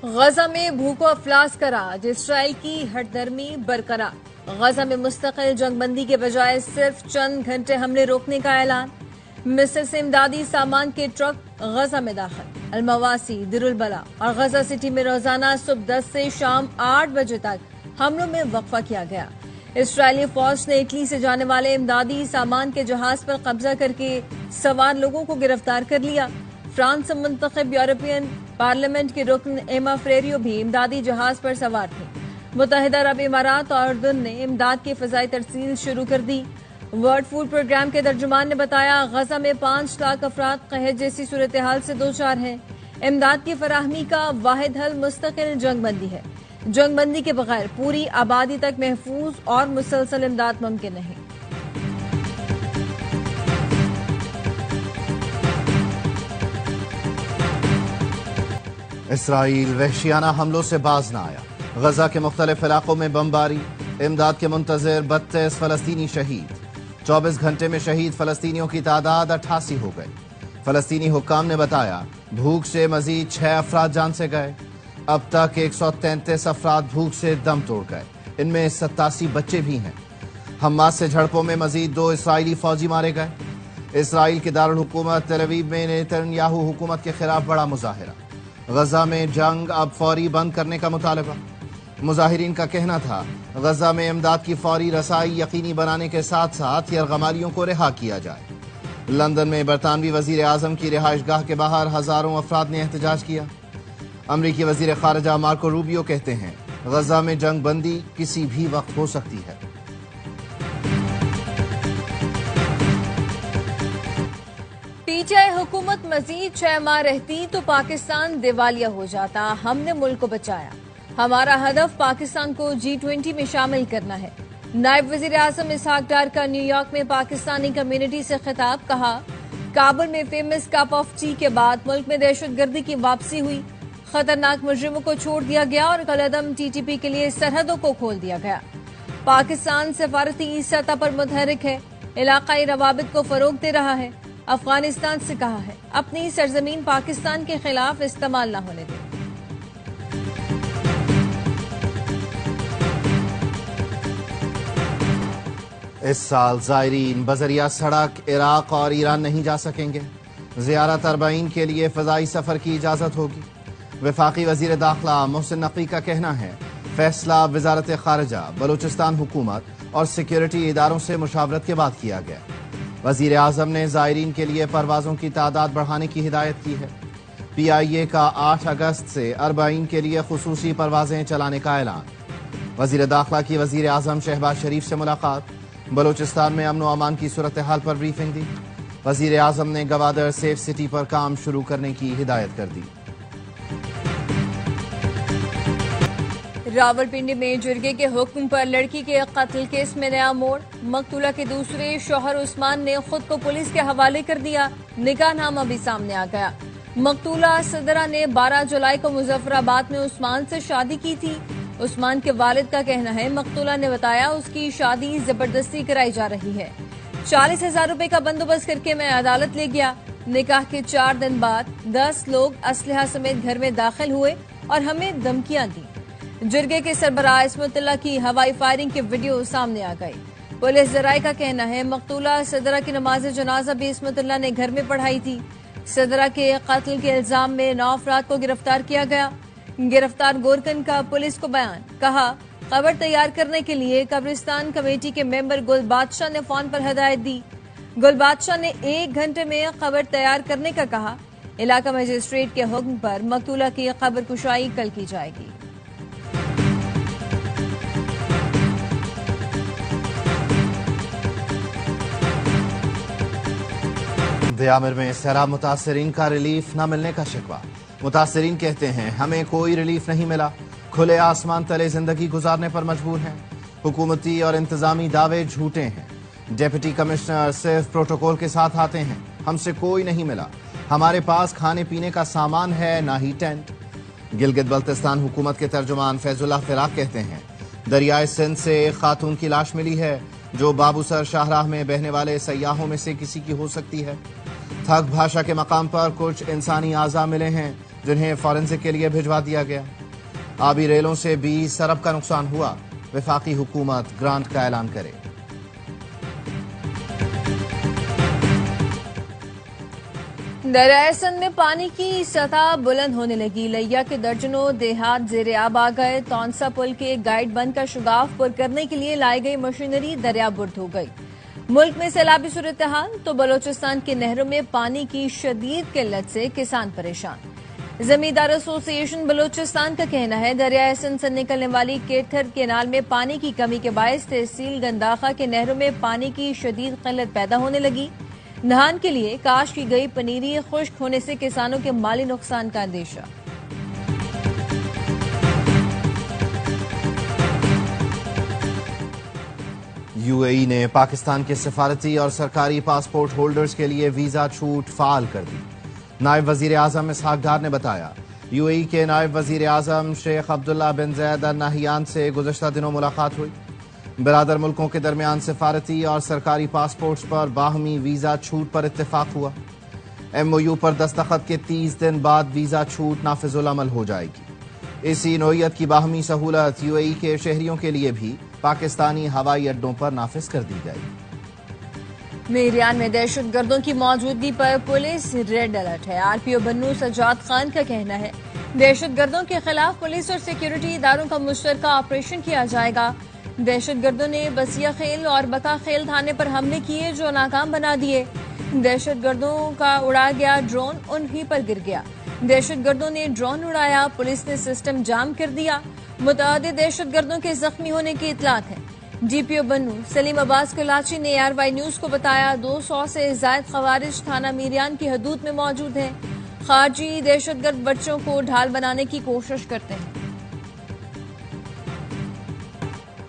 غزہ میں بھوک و افلاس کا راج، اسرائیل کی ہٹ درمی برقرار۔ غزہ میں مستقل جنگ بندی کے بجائے صرف چند گھنٹے حملے روکنے کا اعلان۔ مصر سے امدادی سامان کے ٹرک غزہ میں داخل۔ المواسی، دیر البلح اور غزہ سٹی میں روزانہ صبح 10 سے شام 8 بجے تک حملوں میں وقفہ کیا گیا۔ اسرائیلی فوج نے اٹلی سے جانے والے امدادی سامان کے جہاز پر قبضہ کر کے سوار لوگوں کو گرفتار کر لیا۔ فرانس سے منتخب یورپین پارلیمنٹ کے رکن ایما فریریو بھی امدادی جہاز پر سوار تھے۔ متحدہ عرب امارات اور اردن نے امداد کی فضائی ترسیل شروع کر دی۔ ورلڈ فوڈ پروگرام کے ترجمان نے بتایا غزہ میں 5 لاکھ افراد قحط جیسی صورتحال سے دوچار ہیں۔ امداد کی فراہمی کا واحد حل مستقل جنگ بندی ہے۔ جنگ بندی کے بغیر پوری آبادی تک محفوظ اور مسلسل امداد ممکن نہیں۔ اسرائیل وحشیانہ حملوں سے باز نہ آیا۔ غزہ کے مختلف علاقوں میں بمباری، امداد کے منتظر 32 فلسطینی شہید۔ 24 گھنٹے میں شہید فلسطینیوں کی تعداد 88 ہو گئی۔ فلسطینی حکام نے بتایا بھوک سے مزید 6 افراد جان سے گئے۔ اب تک 133 افراد بھوک سے دم توڑ گئے، ان میں 87 بچے بھی ہیں۔ حماس سے جھڑپوں میں مزید 2 اسرائیلی فوجی مارے گئے۔ اسرائیل کے دارالحکومت تل ابیب میں نیتن یاہو حکومت کے خلاف بڑا مظاہرہ۔ غزہ میں جنگ اب فوری بند کرنے کا مطالبہ۔ مظاہرین کا کہنا تھا غزہ میں امداد کی فوری رسائی یقینی بنانے کے ساتھ ساتھ یرغمالیوں کو رہا کیا جائے۔ لندن میں برطانوی وزیر اعظم کی رہائش گاہ کے باہر ہزاروں افراد نے احتجاج کیا۔ امریکی وزیر خارجہ مارکو روبیو کہتے ہیں غزہ میں جنگ بندی کسی بھی وقت ہو سکتی ہے۔ پی ٹی آئی حکومت مزید 6 ماہ رہتی تو پاکستان دیوالیہ ہو جاتا۔ ہم نے ملک کو بچایا۔ ہمارا ہدف پاکستان کو G20 میں شامل کرنا ہے۔ نائب وزیر اعظم اسحاق ڈار کا نیو یارک میں پاکستانی کمیونٹی سے خطاب، کہا کابل میں فیمس کپ آف ٹی کے بعد ملک میں دہشت گردی کی واپسی ہوئی۔ خطرناک مجرموں کو چھوڑ دیا گیا اور کالعدم TTP کے لیے سرحدوں کو کھول دیا گیا۔ پاکستان سفارتی سطح پر متحرک ہے، علاقائی روابط کو فروغ دے رہا ہے۔ افغانستان سے کہا ہے اپنی سرزمین پاکستان کے خلاف استعمال نہ ہونے دیں۔ اس سال زائرین بذریعہ سڑک عراق اور ایران نہیں جا سکیں گے۔ زیارت 40 کے لیے فضائی سفر کی اجازت ہوگی۔ وفاقی وزیر داخلہ محسن نقوی کا کہنا ہے فیصلہ وزارت خارجہ، بلوچستان حکومت اور سیکیورٹی اداروں سے مشاورت کے بعد کیا گیا۔ وزیر اعظم نے زائرین کے لیے پروازوں کی تعداد بڑھانے کی ہدایت کی ہے۔ PIA کا 8 اگست سے 40 کے لیے خصوصی پروازیں چلانے کا اعلان۔ وزیر داخلہ کی وزیر اعظم شہباز شریف سے ملاقات، بلوچستان میں امن و امان کی صورتحال پر بریفنگ دی۔ وزیر اعظم نے گوادر سیف سٹی پر کام شروع کرنے کی ہدایت کر دی۔ راولپنڈی میں جرگے کے حکم پر لڑکی کے قتل کیس میں نیا موڑ۔ مقتولہ کے دوسرے شوہر عثمان نے خود کو پولیس کے حوالے کر دیا، نکاح نامہ بھی سامنے آ گیا۔ مقتولہ صدرہ نے 12 جولائی کو مظفر آباد میں عثمان سے شادی کی تھی۔ عثمان کے والد کا کہنا ہے مقتولہ نے بتایا اس کی شادی زبردستی کرائی جا رہی ہے۔ 40,000 روپے کا بندوبست کر کے میں عدالت لے گیا۔ نکاح کے 4 دن بعد 10 لوگ اسلحہ سمیت گھر میں داخل ہوئے اور ہمیں دھمکیاں دیں۔ جرگے کے سربراہ عصمت اللہ کی ہوائی فائرنگ کی ویڈیو سامنے آ گئی۔ پولیس ذرائع کا کہنا ہے مقتولہ صدرہ کی نماز جنازہ بھی عصمت اللہ نے گھر میں پڑھائی تھی۔ صدرہ کے قتل کے الزام میں 9 افراد کو گرفتار کیا گیا۔ گرفتار گورکن کا پولیس کو بیان، کہا قبر تیار کرنے کے لیے قبرستان کمیٹی کے ممبر گل بادشاہ نے فون پر ہدایت دی۔ گل بادشاہ نے 1 گھنٹے میں قبر تیار کرنے کا کہا۔ علاقہ مجسٹریٹ کے حکم پر مقتولہ کی قبر کشائی کل کی جائے گی۔ دیامر میں سیلاب متاثرین کا ریلیف نہ ملنے کا شکوہ۔ متاثرین کہتے ہیں ہمیں کوئی ریلیف نہیں ملا، کھلے آسمان تلے زندگی گزارنے پر مجبور ہیں۔ حکومتی اور انتظامی دعوے جھوٹے ہیں۔ ڈپٹی کمشنر صرف پروٹوکول کے ساتھ آتے ہیں، ہم سے کوئی نہیں ملا۔ ہمارے پاس کھانے پینے کا سامان ہے، نہ ہی ٹینٹ۔ گلگت بلتستان حکومت کے ترجمان فیض اللہ فراق کہتے ہیں دریائے سندھ سے ایک خاتون کی لاش ملی ہے جو بابوسر شاہراہ میں بہنے والے سیاحوں میں سے کسی کی ہو سکتی ہے۔ تھک بھاشا کے مقام پر کچھ انسانی اعضاء ملے ہیں جنہیں فورنسک کے لیے بھجوا دیا گیا۔ آبی ریلوں سے 20 ارب کا نقصان ہوا، وفاقی حکومت گرانٹ کا اعلان کرے۔ دریائے سندھ میں پانی کی سطح بلند ہونے لگی، لیا کے درجنوں دیہات زیر آب آ گئے۔ تونسا پل کے گائیڈ بند کا شگاف پر کرنے کے لیے لائی گئی مشینری دریا برد ہو گئی۔ ملک میں سیلابی صورتحال تو بلوچستان کے نہروں میں پانی کی شدید قلت سے کسان پریشان۔ زمیندار ایسوسی ایشن بلوچستان کا کہنا ہے دریائے سندھ سے نکلنے والی کیتھر کینال میں پانی کی کمی کے باعث تحصیل گنداخا کے نہروں میں پانی کی شدید قلت پیدا ہونے لگی۔ نہان کے لیے کاشت کی گئی پنیری خشک ہونے سے کسانوں کے مالی نقصان کا اندیشہ۔ یو اے ای نے پاکستان کے سفارتی اور سرکاری پاسپورٹ ہولڈرز کے لیے ویزا چھوٹ فعال کر دی۔ نائب وزیر اعظم اسحاق ڈار نے بتایا یو اے ای کے نائب وزیر اعظم شیخ عبداللہ بن زید ال نہیان سے گزشتہ دنوں ملاقات ہوئی۔ برادر ملکوں کے درمیان سفارتی اور سرکاری پاسپورٹس پر باہمی ویزا چھوٹ پر اتفاق ہوا۔ ایم او یو پر دستخط کے 30 دن بعد ویزا چھوٹ نافذ العمل ہو جائے گی۔ اسی نوعیت کی باہمی سہولت یو اے ای کے شہریوں کے لیے بھی پاکستانی ہوائی اڈوں پر نافذ کر دی گئی۔ میریان میں دہشت گردوں کی موجودگی پر پولیس ریڈ الرٹ ہے۔ آر پی او بنو سجاد خان کا کہنا ہے دہشت گردوں کے خلاف پولیس اور سیکیورٹی اداروں کا مشترکہ آپریشن کیا جائے گا۔ دہشت گردوں نے بسیا خیل اور بکا خیل تھانے پر حملے کیے جو ناکام بنا دیے۔ دہشت گردوں کا اڑا گیا ڈرون انہی پر گر گیا۔ دہشت گردوں نے ڈرون اڑایا، پولیس نے سسٹم جام کر دیا۔ متعدد دہشت گردوں کے زخمی ہونے کی اطلاعات ہیں۔ ڈی پی او بنو سلیم عباس کلاچی نے آر وائی نیوز کو بتایا 200 سے زائد خوارج تھانہ میریان کی حدود میں موجود ہیں۔ خارجی دہشت گرد بچوں کو ڈھال بنانے کی کوشش کرتے ہیں۔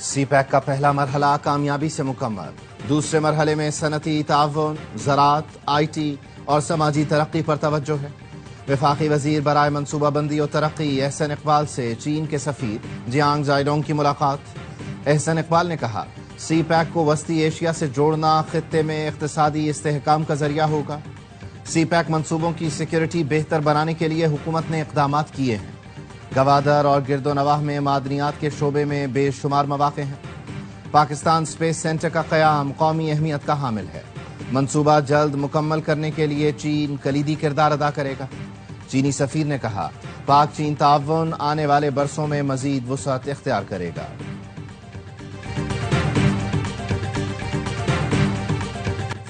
سی پیک کا پہلا مرحلہ کامیابی سے مکمل۔ دوسرے مرحلے میں صنعتی تعاون، زراعت، آئی ٹی اور سماجی ترقی پر توجہ ہے۔ وفاقی وزیر برائے منصوبہ بندی و ترقی احسن اقبال سے چین کے سفیر جیانگ زائڈونگ کی ملاقات۔ احسن اقبال نے کہا سی پیک کو وسطی ایشیا سے جوڑنا خطے میں اقتصادی استحکام کا ذریعہ ہوگا۔ سی پیک منصوبوں کی سیکیورٹی بہتر بنانے کے لیے حکومت نے اقدامات کیے ہیں۔ گوادر اور گرد و نواح میں معدنیات کے شعبے میں بے شمار مواقع ہیں۔ پاکستان سپیس سینٹر کا قیام قومی اہمیت کا حامل ہے۔ منصوبہ جلد مکمل کرنے کے لیے چین کلیدی کردار ادا کرے گا۔ چینی سفیر نے کہا پاک چین تعاون آنے والے برسوں میں مزید وسعت اختیار کرے گا۔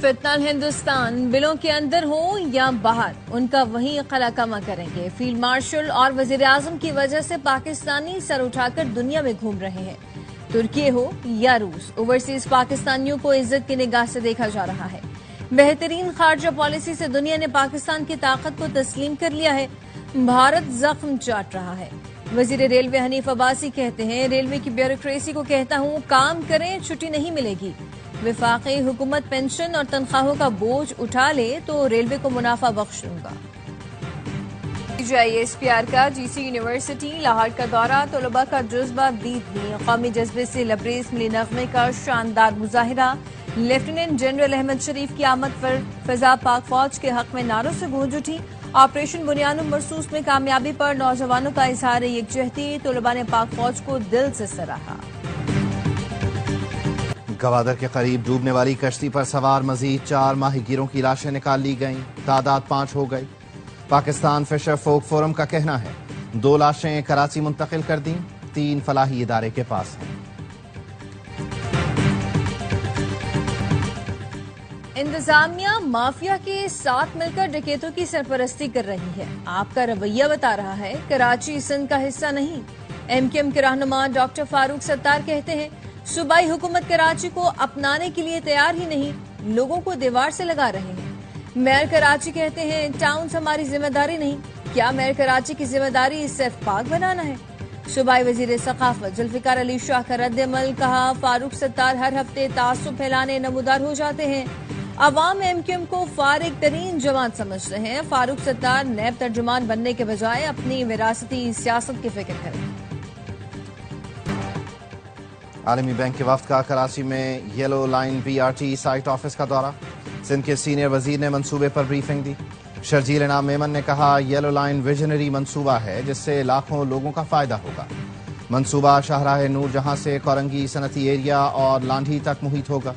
فتنہ ہندوستان بلوں کے اندر ہوں یا باہر ان کا وہیں قلع کما کریں گے۔ فیلڈ مارشل اور وزیر اعظم کی وجہ سے پاکستانی سر اٹھا کر دنیا میں گھوم رہے ہیں۔ ترکی ہو یا روس، اوورسیز پاکستانیوں کو عزت کی نگاہ سے دیکھا جا رہا ہے۔ بہترین خارجہ پالیسی سے دنیا نے پاکستان کی طاقت کو تسلیم کر لیا ہے۔ بھارت زخم چاٹ رہا ہے۔ وزیر ریلوے حنیف عباسی کہتے ہیں ریلوے کی بیوروکریسی کو کہتا ہوں کام کریں، چھٹی نہیں ملے گی۔ وفاقی حکومت پینشن اور تنخواہوں کا بوجھ اٹھا لے تو ریلوے کو منافع بخش دوں گا۔ ایس پی آر کا جی سی یونیورسٹی لاہور کا دورہ، طلباء کا جذبہ بیدنی، قومی جذبے سے لبریز ملی نغمے کا شاندار مظاہرہ۔ لیفٹیننٹ جنرل احمد شریف کی آمد پر فضا پاک فوج کے حق میں نعروں سے گونج اٹھی۔ آپریشن بنیاد مرصوص میں کامیابی پر نوجوانوں کا اظہار یکجہتی، طلباء نے پاک فوج کو دل سے سراہا۔ گوادر کے قریب ڈوبنے والی کشتی پر سوار مزید 4 ماہی گیروں کی لاشیں نکال لی گئیں، تعداد 5 ہو گئی۔ پاکستان فشر فوک فورم کا کہنا ہے 2 لاشیں کراچی منتقل کر دیں، 3 فلاحی ادارے کے پاس ہیں۔ انتظامیہ مافیا کے ساتھ مل کر ڈکیتوں کی سرپرستی کر رہی ہے۔ آپ کا رویہ بتا رہا ہے کراچی سندھ کا حصہ نہیں۔ ایم کیو ایم کے رہنما ڈاکٹر فاروق ستار کہتے ہیں صوبائی حکومت کراچی کو اپنانے کے لیے تیار ہی نہیں، لوگوں کو دیوار سے لگا رہے ہیں۔ میئر کراچی کہتے ہیں ٹاؤنز ہماری ذمہ داری نہیں، کیا میئر کراچی کی ذمہ داری صرف پاک بنانا ہے؟ صوبائی وزیر ثقافت ذوالفقار علی شاہ کا رد عمل، کہا فاروق ستار ہر ہفتے تعصب پھیلانے نمودار ہو جاتے ہیں۔ عوام ایم کیو ایم کو فارغ ترین جماعت سمجھتے ہیں۔ فاروق ستار نیب ترجمان بننے کے بجائے اپنی وراثتی سیاست کی فکر کریں۔ عالمی بینک کے وفد کا کراچی میں yellow line B R T site office کا دورہ، سندھ کے سینئر وزیر نے منصوبے پر بریفنگ دی۔ شرجیل انعام میمن نے کہا یلو لائن ویژنری منصوبہ ہے جس سے لاکھوں لوگوں کا فائدہ ہوگا۔ منصوبہ شاہراہ نور جہاں سے کورنگی صنعتی ایریا اور لانڈھی تک محیط ہوگا۔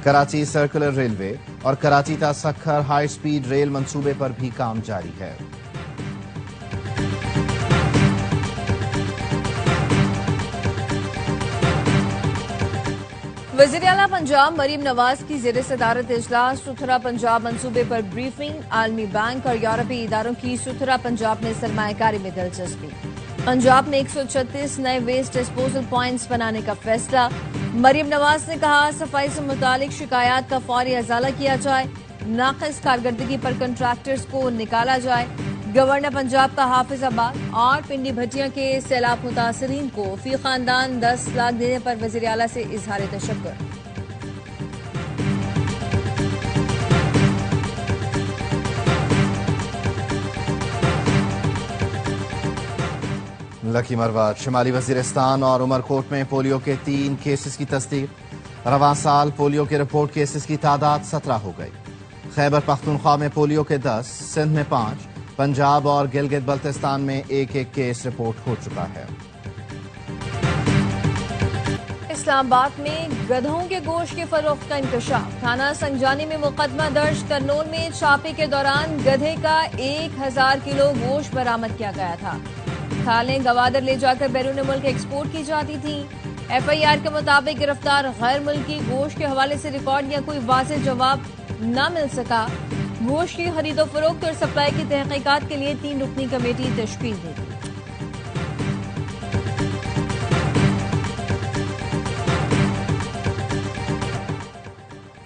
کراچی سرکولر ریلوے اور کراچی تا سکھر ہائی سپیڈ ریل منصوبے پر بھی کام جاری ہے۔ وزیراعلیٰ پنجاب مریم نواز کی زیر صدارت اجلاس ستھرا پنجاب منصوبے پر بریفنگ۔ عالمی بینک اور یورپی اداروں کی ستھرا پنجاب میں سرمایہ کاری میں دلچسپی۔ پنجاب میں 136 نئے ویسٹ ڈسپوزل پوائنٹس بنانے کا فیصلہ۔ مریم نواز نے کہا صفائی سے متعلق شکایات کا فوری ازالہ کیا جائے، ناقص کارکردگی پر کنٹریکٹرز کو نکالا جائے۔ گورنر پنجاب کا حافظ آباد اور پنڈی بھٹیاں کے سیلاب متاثرین کو فی خاندان 10 لاکھ دینے پر وزیراعلیٰ سے اظہار تشکر۔ لکی مروت شمالی وزیرستان اور عمرکوٹ میں پولیو کے 3 کیسز کی تصدیق۔ رواں سال پولیو کے رپورٹ کیسز کی تعداد 17 ہو گئی۔ خیبر پختونخوا میں پولیو کے 10، سندھ میں 5، پنجاب اور گلگت بلتستان میں 1 کیس رپورٹ ہو چکا ہے۔ اسلام آباد میں گدھوں کے گوشت کے فروخت کا انکشاف۔ تھانہ سنجانی میں مقدمہ درج۔ کرنول میں چھاپے کے دوران گدھے کا 1000 کلو گوشت برآمد کیا گیا تھا۔ کھالیں گوادر لے جا کر بیرون ملک ایکسپورٹ کی جاتی تھیں۔ ایف آئی آر کے مطابق گرفتار غیر ملکی گوشت کے حوالے سے ریکارڈ یا کوئی واضح جواب نہ مل سکا۔ گوشت کی خرید و فروخت اور سپلائی کی تحقیقات کے لیے 3 رکنی کمیٹی تشکیل دی گئی۔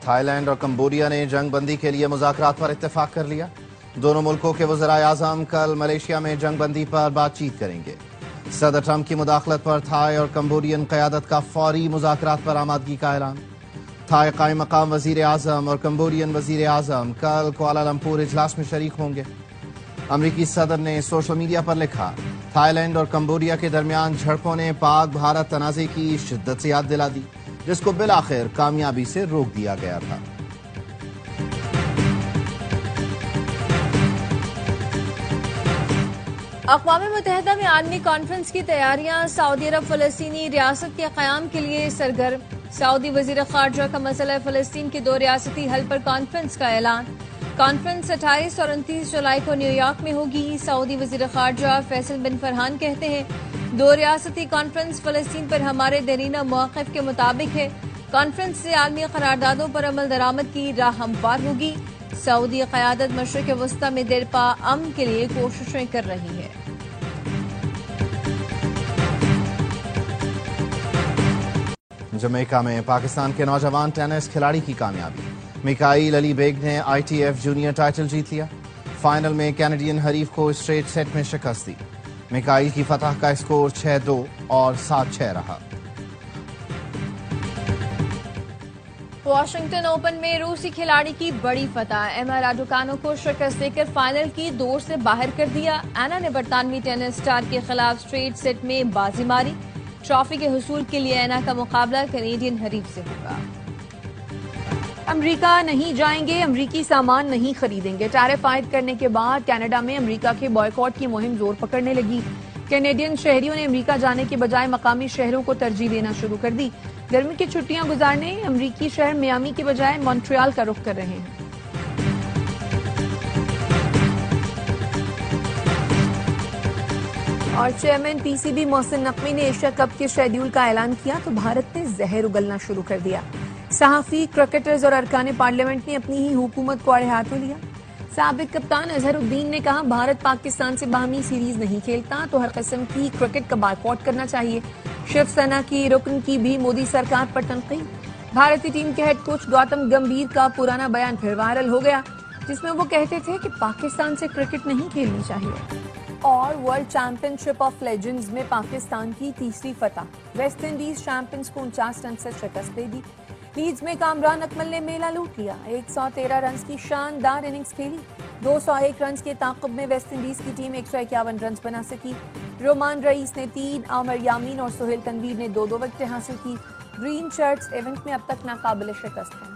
تھائی لینڈ اور کمبوڈیا نے جنگ بندی کے لیے مذاکرات پر اتفاق کر لیا۔ دونوں ملکوں کے وزرائے اعظم کل ملیشیا میں جنگ بندی پر بات چیت کریں گے۔ صدر ٹرمپ کی مداخلت پر تھائی اور کمبوڈین قیادت کا فوری مذاکرات پر آمادگی کا اعلان۔ تھائی قائم مقام وزیر اعظم اور کمبوڈین وزیر اعظم کل کوالالمپور اجلاس میں شریک ہوں گے۔ امریکی صدر نے سوشل میڈیا پر لکھا تھائی لینڈ اور کمبوڈیا کے درمیان جھڑپوں نے پاک بھارت تنازع کی شدت سے یاد دلا دی جس کو بالآخر کامیابی سے روک دیا گیا تھا۔ اقوام متحدہ میں عالمی کانفرنس کی تیاریاں۔ سعودی عرب فلسطینی ریاست کے قیام کے لیے سرگرم۔ سعودی وزیر خارجہ کا مسئلہ فلسطین کے 2 ریاستی حل پر کانفرنس کا اعلان۔ کانفرنس 28 اور 29 جولائی کو نیو یارک میں ہوگی۔ سعودی وزیر خارجہ فیصل بن فرحان کہتے ہیں 2 ریاستی کانفرنس فلسطین پر ہمارے دیرینہ موقف کے مطابق ہے۔ کانفرنس سے عالمی قراردادوں پر عمل درآمد کی راہ ہموار ہوگی۔ سعودی قیادت مشرق وسطی میں دیرپا امن کے لیے کوششیں کر رہی ہے۔ جمیکا میں پاکستان کے نوجوان ٹینس کھلاڑی کی کامیابی۔ میکائیل علی بیگ نے I T F junior title جیت لیا۔ فائنل میں کینیڈین حریف کو اسٹریٹ سیٹ میں شکست دی۔ میکائیل کی فتح کا اسکور 6-2 اور 7-6 رہا۔ واشنگٹن اوپن میں روسی کھلاڑی کی بڑی فتح۔ ایما راڈوکانو کو شکست دے کر فائنل کی دور سے باہر کر دیا۔ اینا نے برطانوی ٹینس سٹار کے خلاف اسٹریٹ سیٹ میں بازی ماری۔ ٹرافی کے حصول کے لیے اینا کا مقابلہ کینیڈین حریف سے ہوگا۔ امریکہ نہیں جائیں گے، امریکی سامان نہیں خریدیں گے۔ ٹیرف عائد کرنے کے بعد کینیڈا میں امریکہ کے بائیکاٹ کی مہم زور پکڑنے لگی۔ کینیڈین شہریوں نے امریکہ جانے کے بجائے مقامی شہروں کو ترجیح دینا شروع کر دی۔ گرمی کی چھٹیاں گزارنے امریکی شہر میامی کے بجائے مونٹریال کا رخ کر رہے ہیں۔ اور chairman P C B Mohsin Naqvi نے ایشیا کپ کے شیڈیول کا اعلان کیا تو بھارت نے زہر اگلنا شروع کر دیا۔ صحافی، کرکٹرز اور ارکان پارلیمنٹ نے اپنی ہی حکومت کو آڑے ہاتھوں لیا۔ سابق کپتان اظہر الدین نے کہا بھارت پاکستان سے باہمی سیریز نہیں کھیلتا تو ہر قسم کی کرکٹ کا بائیکاٹ کرنا چاہیے۔ شیو سینا کی رکن کی بھی مودی سرکار پر تنقید۔ بھارتی ٹیم کے ہیڈ کوچ گوتم گمبھیر کا پرانا بیان پھر وائرل ہو گیا جس میں وہ کہتے تھے کہ پاکستان سے کرکٹ نہیں کھیلنی چاہیے۔ اور world champion ship of legends میں پاکستان کی تیسری فتح۔ ویسٹ انڈیز چیمپئنز کو 49 رن سے شکست دے دی۔ لیڈز میں کامران اکمل نے میلہ لوٹ لیا۔ 113 رنز کی شاندار اننگز کھیلی۔ 201 رنز کے تعاقب میں ویسٹ انڈیز کی ٹیم 151 رنز بنا سکی۔ رومان رئیس نے 3، عامر یامین اور سہیل تنویر نے 2 وکٹیں حاصل کی۔ گرین شرٹس ایونٹ میں اب تک ناقابل شکست ہیں۔